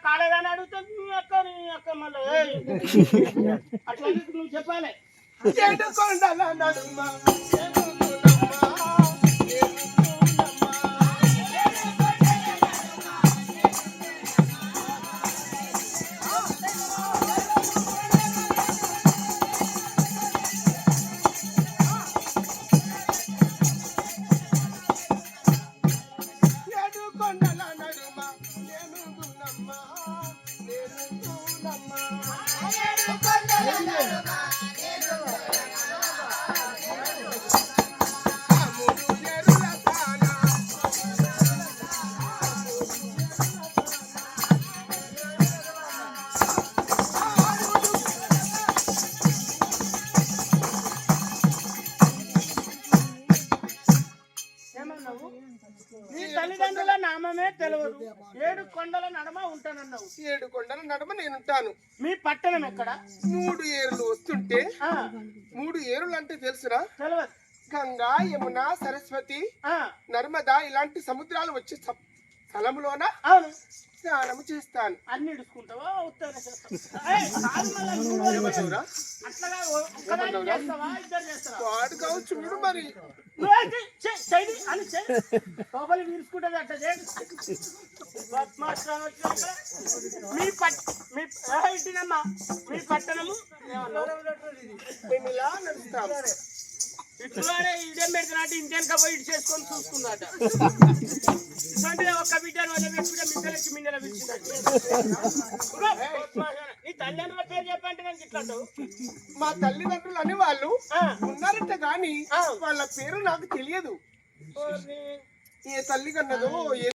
కాలేదని అడుగుతుంది నీ అక్క మళ్ళీ అట్లా నువ్వు చెప్పాలి. ఏడుకొండల నడుమ నీ తల్లిదండ్రుల నామమే తెలియదు, 7 కొండల నడమ ఉంటానన్నావు. 7 కొండల నడుమ నేనుంటాను. మీ పట్టణం ఎక్కడ? 3 ఏరులు వస్తుంటే 3 ఏరులు అంటే తెలుసురా? తెలియదు. గంగా, యమున, సరస్వతి, నర్మదా ఇలాంటి సముద్రాలు వచ్చే స్థలములోన అవును స్నానము చేస్తాను. అన్ని ఇడుచుకుంటావా? వాడు కావు చూడు మరి లోపలి వీరుచుకుంటుంది అట్ట ఇంటినమ్మా. మీ పట్టణము మేము ఇలా నడుస్తాము. ఇట్లనే ఇదేం పెడుతున్నట్టు ఇంటెనక పోయి ఇటు చేసుకొని చూసుకున్నట. ఒక్క బిడ్డను వల్ల పెట్టుకుంటే మిద్దలకి మిన్నెల పిలిచిందట. నీ తల్లిదండ్రుల పేరు చెప్పంటే నాకు ఇట్లా మా తల్లిదండ్రులు అని వాళ్ళు ఉన్నారంట గాని వాళ్ళ పేరు నాకు తెలియదు. ఏ తల్లి కన్నదో